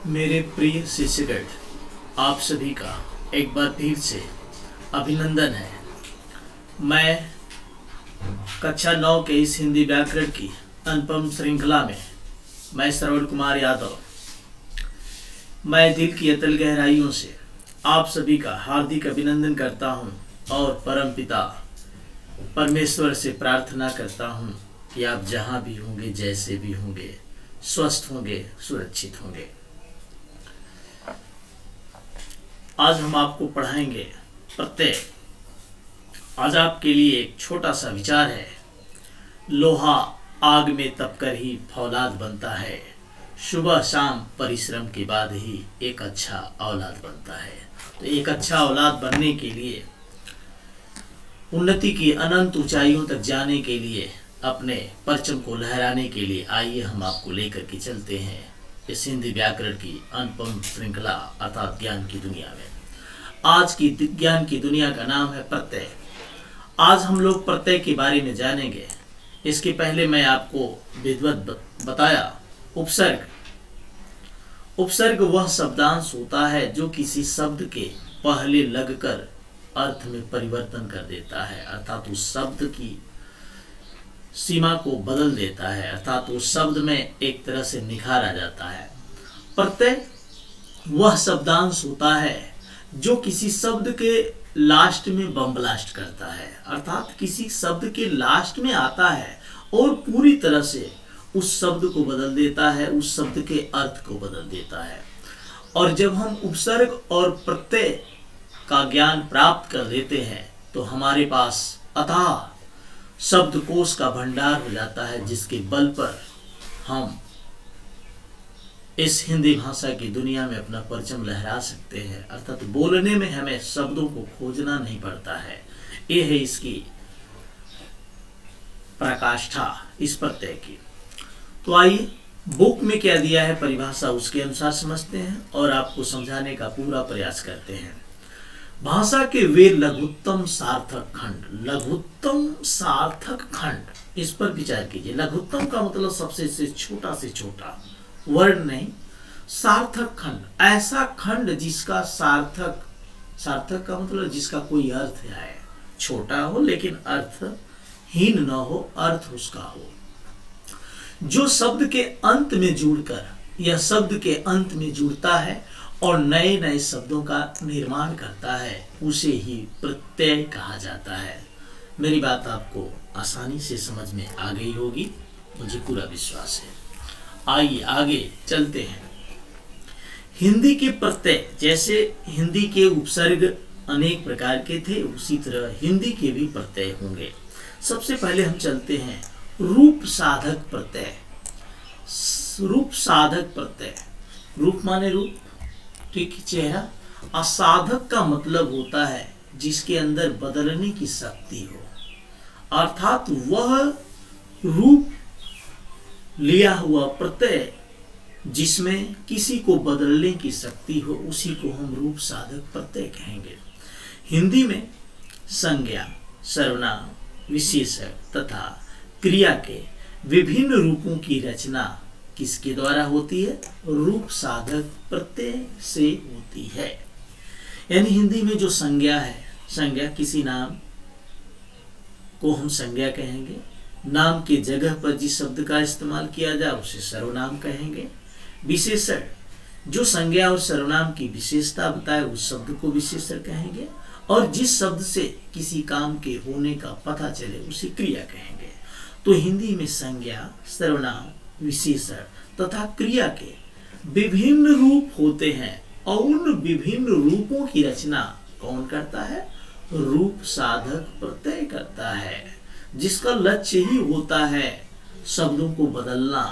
मेरे प्रिय शिष्यगण, आप सभी का एक बार फिर से अभिनंदन है। मैं कक्षा 9 के इस हिंदी व्याकरण की अनुपम श्रृंखला में मैं श्रवण कुमार यादव, मैं दिल की अतल गहराइयों से आप सभी का हार्दिक अभिनंदन करता हूं और परमपिता परमेश्वर से प्रार्थना करता हूं कि आप जहां भी होंगे, जैसे भी होंगे, स्वस्थ होंगे, सुरक्षित होंगे। आज हम आपको पढ़ाएंगे प्रत्यय। आज आपके लिए एक छोटा सा विचार है। लोहा आग में तपकर ही फौलाद बनता है, सुबह शाम परिश्रम के बाद ही एक अच्छा औलाद बनता है। तो एक अच्छा औलाद बनने के लिए, उन्नति की अनंत ऊंचाइयों तक जाने के लिए, अपने परचम को लहराने के लिए आइए हम आपको लेकर के चलते हैं इस हिंदी व्याकरण की अनुपम श्रृंखला अर्थात ज्ञान की दुनिया में। आज की ज्ञान की दुनिया का नाम है प्रत्यय। आज हम लोग प्रत्यय के बारे में जानेंगे। इसके पहले मैं आपको विधिवत बताया उपसर्ग। उपसर्ग वह शब्दांश होता है जो किसी शब्द के पहले लगकर अर्थ में परिवर्तन कर देता है, अर्थात उस शब्द की सीमा को बदल देता है, अर्थात उस शब्द में एक तरह से निखार आ जाता है। प्रत्यय वह शब्दांश होता है जो किसी शब्द के लास्ट में बम ब्लास्ट करता है, अर्थात किसी शब्द के लास्ट में आता है और पूरी तरह से उस शब्द को बदल देता है, उस शब्द के अर्थ को बदल देता है। और जब हम उपसर्ग और प्रत्यय का ज्ञान प्राप्त कर लेते हैं तो हमारे पास अथाह शब्दकोश का भंडार हो जाता है, जिसके बल पर हम इस हिंदी भाषा की दुनिया में अपना परचम लहरा सकते हैं। अर्थात बोलने में हमें शब्दों को खोजना नहीं पड़ता है। ये है इसकी प्रकाष्ठा इस प्रत्यय की। तो आइए बुक में क्या दिया है परिभाषा, उसके अनुसार समझते हैं और आपको समझाने का पूरा प्रयास करते हैं। भाषा के वे लघुत्तम सार्थक खंड। लघुत्तम सार्थक खंड, इस पर विचार कीजिए। लघुत्तम का मतलब सबसे से छोटा वर्ण नहीं, सार्थक खंड, ऐसा खंड जिसका सार्थक का मतलब जिसका कोई अर्थ है, छोटा हो लेकिन अर्थहीन न हो, अर्थ उसका हो, जो शब्द के अंत में जुड़कर या शब्द के अंत में जुड़ता है और नए नए शब्दों का निर्माण करता है, उसे ही प्रत्यय कहा जाता है। मेरी बात आपको आसानी से समझ में आ गई होगी, मुझे पूरा विश्वास है। आइए आगे चलते हैं। हिंदी के प्रत्यय, जैसे हिंदी के उपसर्ग अनेक प्रकार के थे, उसी तरह हिंदी के भी प्रत्यय होंगे। सबसे पहले हम चलते हैं रूप साधक प्रत्यय। रूप साधक प्रत्यय, रूप माने रूप, ठीक, चेहरा। असाधक का मतलब होता है जिसके अंदर बदलने की शक्ति हो, अर्थात वह रूप लिया हुआ प्रत्यय जिसमें किसी को बदलने की शक्ति हो, उसी को हम रूप साधक प्रत्यय कहेंगे। हिंदी में संज्ञा, सर्वनाम, विशेषण तथा क्रिया के विभिन्न रूपों की रचना किसके द्वारा होती है? रूप साधक प्रत्यय से होती है। यानी हिंदी में जो संज्ञा है, संज्ञा किसी नाम को हम संज्ञा कहेंगे। नाम के जगह पर जिस शब्द का इस्तेमाल किया जाए उसे सर्वनाम कहेंगे। विशेषण, जो संज्ञा और सर्वनाम की विशेषता बताए उस शब्द को विशेषण कहेंगे। और जिस शब्द से किसी काम के होने का पता चले उसे क्रिया कहेंगे। तो हिंदी में संज्ञा, सर्वनाम, विशेषण तथा क्रिया के विभिन्न रूप होते हैं और उन विभिन्न रूपों की रचना कौन करता है? रूप साधक प्रत्यय करता है, जिसका लक्ष्य ही होता है शब्दों को बदलना,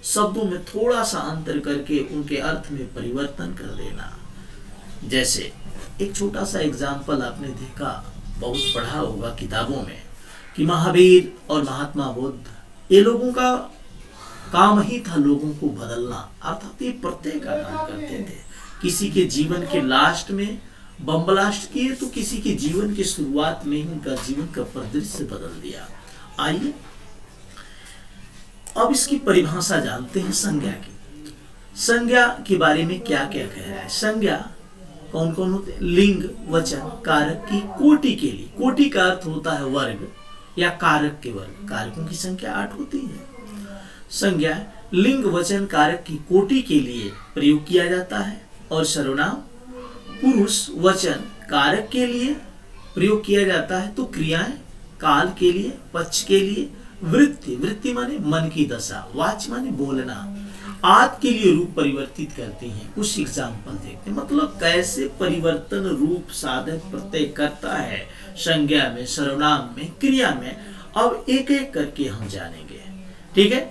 शब्दों में थोड़ा सा अंतर करके उनके अर्थ में परिवर्तन कर देना। जैसे एक छोटा सा एग्जाम्पल आपने देखा, बहुत पढ़ा होगा किताबों में, कि महावीर और महात्मा बुद्ध, ये लोगों का काम ही था लोगों को बदलना, अर्थात ये प्रत्यय का काम करते थे। किसी के जीवन के लास्ट में बम ब्लास्ट किए तो किसी के जीवन की शुरुआत में ही उनका जीवन का परिदृश्य बदल दिया। आइए अब इसकी परिभाषा जानते हैं संज्ञा की। संज्ञा के बारे में क्या क्या कह रहा है। संज्ञा कौन कौन होते हैं? लिंग, वचन, कारक की कोटि के लिए। कोटि का अर्थ होता है वर्ग या कारक के वर्ग। कारकों की संख्या 8 होती है। संज्ञा लिंग, वचन, कारक की कोटि के लिए प्रयोग किया जाता है। और सर्वनाम पुरुष, वचन, कारक के लिए प्रयोग किया जाता है। तो क्रियाएं काल के लिए, पक्ष के लिए, वृत्ति, वृत्ति माने मन की दशा, वाच माने बोलना, आद के लिए रूप परिवर्तित करती हैं। कुछ एग्जाम्पल देखते हैं, मतलब कैसे परिवर्तन रूप साधक प्रत्यय करता है संज्ञा में, सर्वनाम में, क्रिया में। अब एक एक करके हम जानेंगे, ठीक है।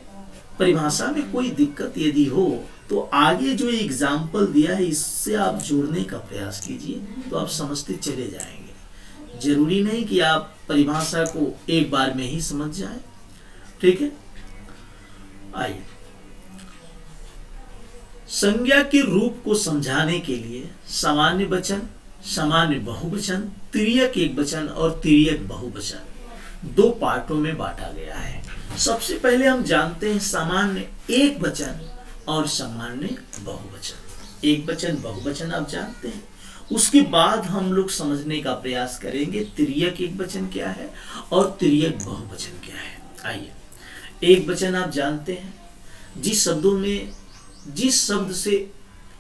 परिभाषा में कोई दिक्कत यदि हो तो आगे जो एग्जाम्पल दिया है इससे आप जोड़ने का प्रयास कीजिए, तो आप समझते चले जाएंगे। जरूरी नहीं कि आप परिभाषा को एक बार में ही समझ जाएं, ठीक है। आइए, संज्ञा के रूप को समझाने के लिए सामान्य वचन, सामान्य बहुवचन, तिर्यक एकवचन और तिर्यक बहुवचन दो पार्टों में बांटा गया है। सबसे पहले हम जानते हैं सामान्य एक वचन और सामान्य बहुवचन। एक वचन, बहुवचन आप जानते हैं। उसके बाद हम लोग समझने का प्रयास करेंगे तिर्यक एकवचन क्या है और तिर्यक बहुवचन क्या है। आइए, एक वचन आप जानते हैं, जिस शब्दों में जिस शब्द से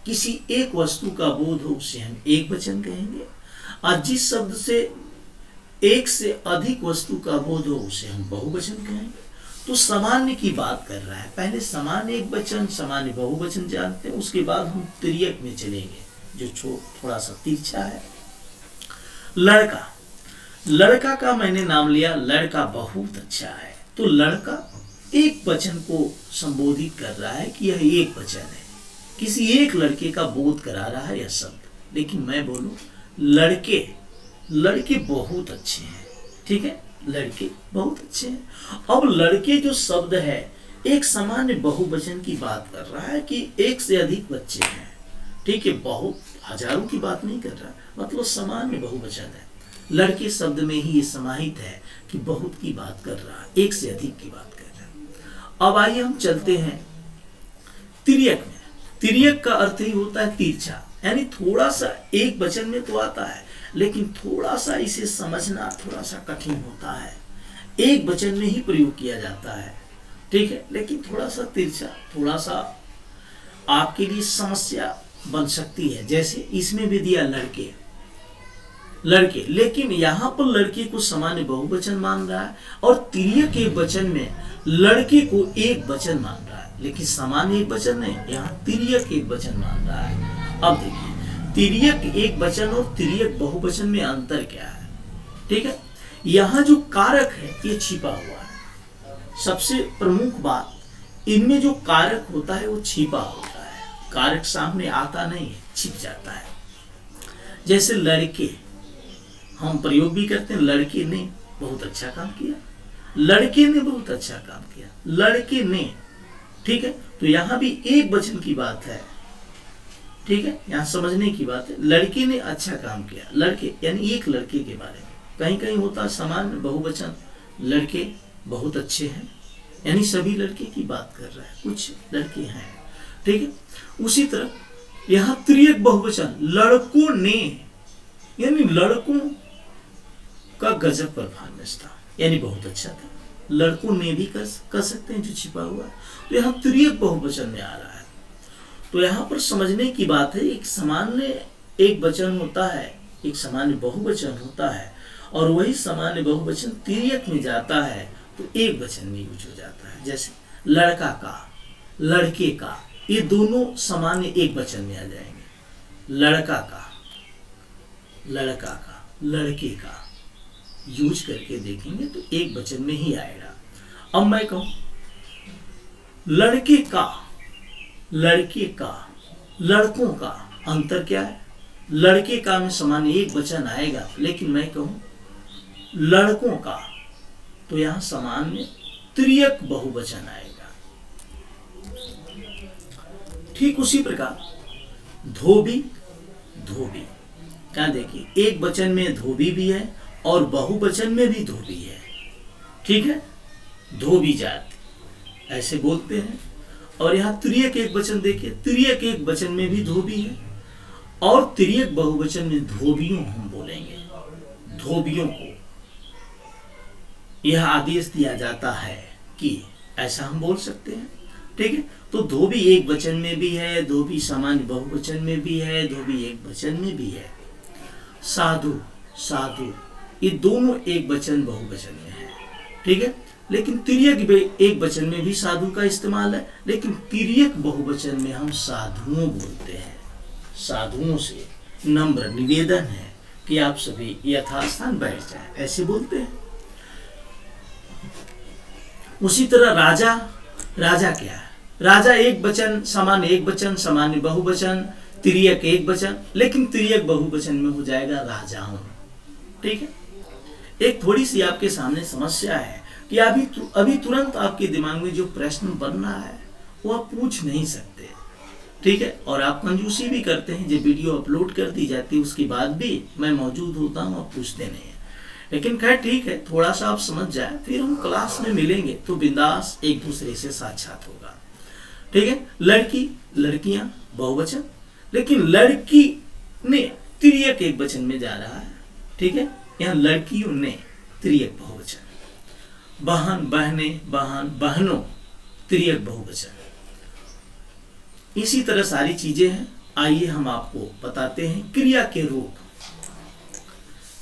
किसी एक वस्तु का बोध हो उसे हम एक वचन कहेंगे, और जिस शब्द से एक से अधिक वस्तु का बोध हो उसे हम बहुवचन कहेंगे। तो सामान्य की बात कर रहा है। पहले सामान्य एक वचन, सामान्य बहुवचन जानते हैं, उसके बाद हम तिर्यक में चलेंगे जो थोड़ा सा तिरछा है। लड़का, लड़का का मैंने नाम लिया, लड़का बहुत अच्छा है। तो लड़का एक वचन को संबोधित कर रहा है कि यह एक वचन है, किसी एक लड़के का बोध करा रहा है यह शब्द। लेकिन मैं बोलूं लड़के, लड़के बहुत अच्छे हैं, ठीक है, लड़के बहुत अच्छे हैं। अब लड़के जो शब्द है एक सामान्य बहुवचन की बात कर रहा है कि एक से अधिक बच्चे हैं, ठीक है, बहुत हजारों की बात नहीं कर रहा, मतलब सामान्य बहुवचन है। लड़के शब्द में ही ये समाहित है कि बहुत की बात कर रहा है, एक से अधिक की बात कर रहा है। अब आइए हम चलते हैं तिर्यक में। तिर्यक का अर्थ ही होता है तिरछा, यानी थोड़ा सा एक वचन में तो आता है लेकिन थोड़ा सा इसे समझना थोड़ा सा कठिन होता है। एक वचन में ही प्रयोग किया जाता है, ठीक है, लेकिन थोड़ा सा तिरछा, थोड़ा सा आपके लिए समस्या बन सकती है। जैसे इसमें भी दिया लड़के, लड़के, लेकिन यहां पर लड़के को सामान्य बहुवचन मान रहा है और तिर्यक एक वचन में लड़के को एक वचन मान रहा है, लेकिन सामान्य एक वचन नहीं, यहाँ तिर्यक एक वचन मान रहा है। अब देखिए तिर्यक एक वचन और तिर्यक बहुवचन में अंतर क्या है, ठीक है। यहाँ जो कारक है ये छिपा हुआ है। सबसे प्रमुख बात, इनमें जो कारक होता है वो छिपा होता है, कारक सामने आता नहीं है, छिप जाता है। जैसे लड़के हम प्रयोग भी करते हैं, लड़के ने बहुत अच्छा काम किया, लड़के ने बहुत अच्छा काम किया, लड़के ने, ठीक है। तो यहाँ भी एक वचन की बात है, ठीक है, यहाँ समझने की बात है। लड़के ने अच्छा काम किया, लड़के यानी एक लड़के के बारे में। कहीं कहीं होता है सामान्य बहुवचन, लड़के बहुत अच्छे हैं, यानी सभी लड़के की बात कर रहा है, कुछ लड़के हैं, ठीक है। उसी तरह यहाँ तिर्यक बहुवचन, लड़कों ने, यानी लड़कों का गजब परफॉर्मेंस था, यानी बहुत अच्छा था। लड़कों ने भी कर सकते हैं जो छिपा हुआ है। तो यहाँ तिर्यक बहुवचन में आ रहा है। तो यहाँ पर समझने की बात है, एक सामान्य एक वचन होता है, एक सामान्य बहुवचन होता है, और वही सामान्य बहुवचन तिर्यक में जाता है तो एक वचन में यूज हो जाता है। जैसे लड़का का, लड़के का, ये दोनों सामान्य एक वचन में आ जाएंगे। लड़का का, लड़का का, लड़के का यूज करके देखेंगे तो एक वचन में ही आएगा। अब मैं कहूं लड़के का, लड़के का, लड़कों का, अंतर क्या है? लड़के का में सामान्य एक वचन आएगा, लेकिन मैं कहूं लड़कों का तो यहां सामान्य तिर्यक बहुवचन आएगा। ठीक उसी प्रकार धोबी, धोबी क्या देखिए, एक वचन में धोबी भी है और बहुवचन में भी धोबी है, ठीक है, धोबी जाति ऐसे बोलते हैं। और यहाँ तिर्यक एक वचन देखिए, तिर्यक एक वचन में भी धोबी है और तिर्यक बहुवचन में धोबियों हम बोलेंगे। धोबियों को यह आदेश दिया जाता है कि ऐसा हम बोल सकते हैं। ठीक है, तो धोबी एक वचन में भी है, धोबी सामान्य बहुवचन में भी है, धोबी एक वचन में भी है। साधु, साधु ये दोनों एक वचन बहुवचन में है। ठीक है, लेकिन तिर्यक एक वचन में भी साधु का इस्तेमाल है, लेकिन तिर्यक बहुवचन में हम साधुओं बोलते हैं। साधुओं से नम्र निवेदन है कि आप सभी यथास्थान बैठ जाएं, ऐसे बोलते हैं। उसी तरह राजा, राजा क्या है? राजा एक वचन, सामान्य एक वचन, सामान्य बहुवचन, तिर्यक एक वचन, लेकिन तिर्यक बहुवचन में हो जाएगा राजाओं। ठीक है, एक थोड़ी सी आपके सामने समस्या है कि अभी तुरंत आपके दिमाग में जो प्रश्न बन रहा है वो आप पूछ नहीं सकते। ठीक है, और आप कंजूसी भी करते हैं, जब वीडियो अपलोड कर दी जाती है उसके बाद भी मैं मौजूद होता हूँ, आप पूछते नहीं है। लेकिन खैर ठीक है, थोड़ा सा आप समझ जाए, फिर हम क्लास में मिलेंगे तो बिंदास एक दूसरे से साक्षात होगा। ठीक है, लड़की, लड़कियां बहुवचन, लेकिन लड़की ने तिर्यक एक वचन में जा रहा है। ठीक है, यहाँ लड़कियों ने तिर्यक बहुवचन। बहन, बहने, बहन, बहनों तिर्यक बहुवचन। इसी तरह सारी चीजें हैं। आइए हम आपको बताते हैं क्रिया के रूप।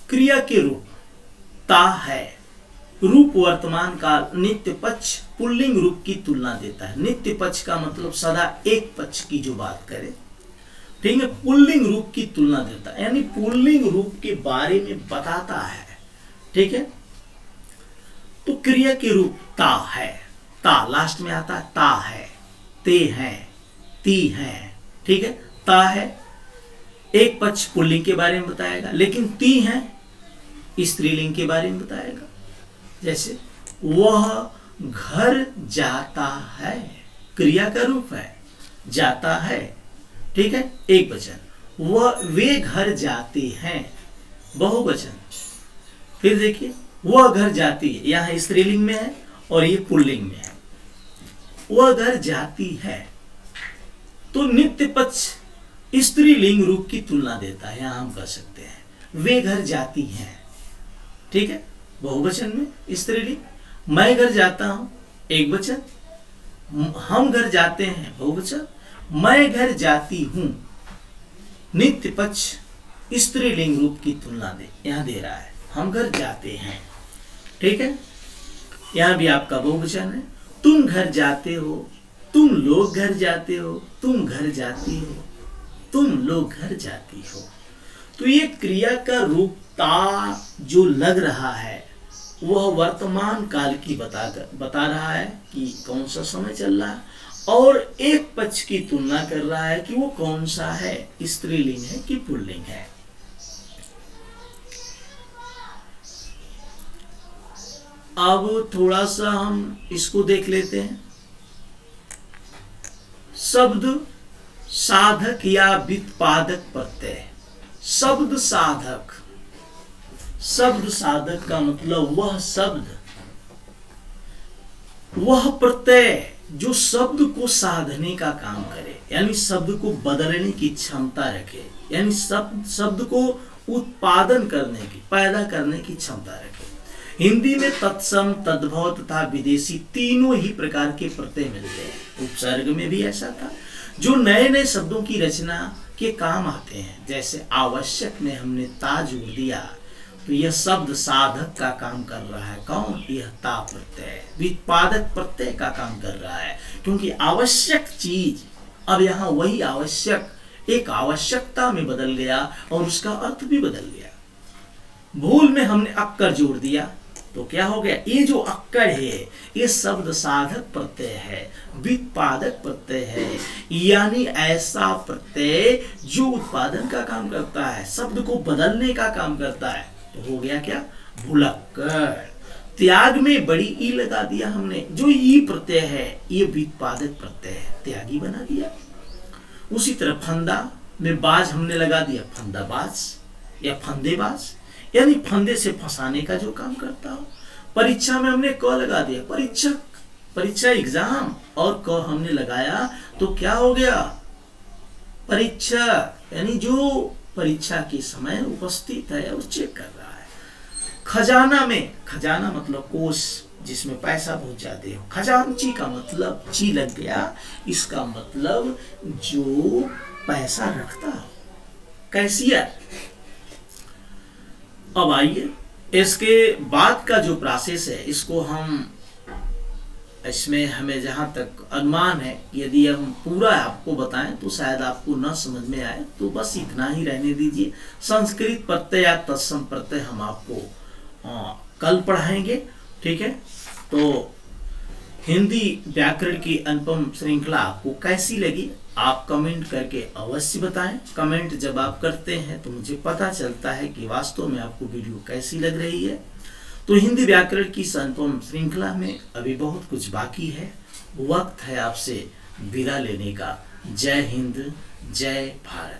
क्रिया के रूप ता है। रूप वर्तमान काल नित्य पक्ष पुल्लिंग रूप की तुलना देता है। नित्य पक्ष का मतलब सदा एक पक्ष की जो बात करे। ठीक है, पुल्लिंग रूप की तुलना देता है, यानी पुल्लिंग रूप के बारे में बताता है। ठीक है, तो क्रिया के रूप ता है। ता लास्ट में आता है, ता है, ते हैं, ती हैं। ठीक है, ता है एक पक्ष पुल्लिंग के बारे में बताएगा, लेकिन ती है स्त्रीलिंग के बारे में बताएगा। जैसे वह घर जाता है, क्रिया का रूप है, जाता है। ठीक है, एक वचन। वे घर जाते हैं, बहुवचन। फिर देखिए, वह घर जाती है, यहां स्त्रीलिंग में है और ये पुल्लिंग में है। वह घर जाती है, तो नित्य पक्ष स्त्रीलिंग रूप की तुलना देता है। यहां हम कह सकते हैं वे घर जाती हैं। ठीक है, बहुवचन में स्त्रीलिंग। मैं घर जाता हूं, एक वचन। हम घर जाते हैं, बहुवचन। मैं घर जाती हूं, नित्य पक्ष स्त्रीलिंग रूप की तुलना यहां दे रहा है। हम घर जाते हैं। ठीक है, यहां भी आपका बहुवचन है। तुम घर जाते हो, तुम लोग घर जाते हो, तुम घर जाती हो, तुम लोग घर जाती हो। तो ये क्रिया का रूप ता जो लग रहा है वह वर्तमान काल की बता रहा है कि कौन सा समय चल रहा है, और एक पक्ष की तुलना कर रहा है कि वो कौन सा है, स्त्रीलिंग है कि पुल्लिंग है। अब थोड़ा सा हम इसको देख लेते हैं। शब्द साधक या व्युत्पादक प्रत्यय। शब्द साधक, शब्द साधक का मतलब वह शब्द, वह प्रत्यय जो शब्द को साधने का काम करे, यानी शब्द को बदलने की क्षमता रखे, यानी शब्द को उत्पादन करने की, पैदा करने की क्षमता रखे। हिंदी में तत्सम, तद्भव तथा विदेशी तीनों ही प्रकार के प्रत्यय मिलते हैं। उपसर्ग में भी ऐसा था, जो नए नए शब्दों की रचना के काम आते हैं। जैसे आवश्यक में हमने ता जोड़ दिया, तो यह शब्द साधक का काम कर रहा है। कौन? यह ता प्रत्यय व्युत्पादक प्रत्यय का काम कर रहा है, क्योंकि आवश्यक चीज अब यहाँ वही आवश्यक एक आवश्यकता में बदल गया और उसका अर्थ भी बदल गया। भूल में हमने अक्कर जोड़ दिया तो क्या हो गया? ये जो अक्कर है ये शब्द साधक प्रत्यय है, व्युत्पादक प्रत्यय है, यानी ऐसा प्रत्यय जो उत्पादन का काम करता है, शब्द को बदलने का काम करता है। तो हो गया क्या? भूलक्कर। त्याग में बड़ी ई लगा दिया हमने, जो ई प्रत्यय है ये व्युत्पादक प्रत्यय है, त्यागी बना दिया। उसी तरह फंदा में बाज हमने लगा दिया, फंदाबाज या फंदेबाज, यानी फंदे से फंसाने का जो काम करता हो। परीक्षा में हमने क लगा दिया, परीक्षक, परीक्षा एग्जाम, और क हमने लगाया तो क्या हो गया, परीक्षा, यानी जो परीक्षा के समय उपस्थित है और चेक कर रहा है। खजाना में, खजाना मतलब कोष जिसमें पैसा बहुत ज्यादा हो, खजांची का मतलब ची लग गया, इसका मतलब जो पैसा रखता हो, कैशियर। अब आइए इसके बाद का जो प्रोसेस है, इसको हम, इसमें हमें जहां तक अनुमान है, यदि हम पूरा आपको बताएं तो शायद आपको न समझ में आए, तो बस इतना ही रहने दीजिए। संस्कृत प्रत्यय या तत्सम प्रत्यय हम आपको कल पढ़ाएंगे, ठीक है। तो हिंदी व्याकरण की अनुपम श्रृंखला आपको कैसी लगी, आप कमेंट करके अवश्य बताएं। कमेंट जब आप करते हैं तो मुझे पता चलता है कि वास्तव में आपको वीडियो कैसी लग रही है। तो हिंदी व्याकरण की अनुपम श्रृंखला में अभी बहुत कुछ बाकी है, वक्त है आपसे विदा लेने का। जय हिंद, जय भारत।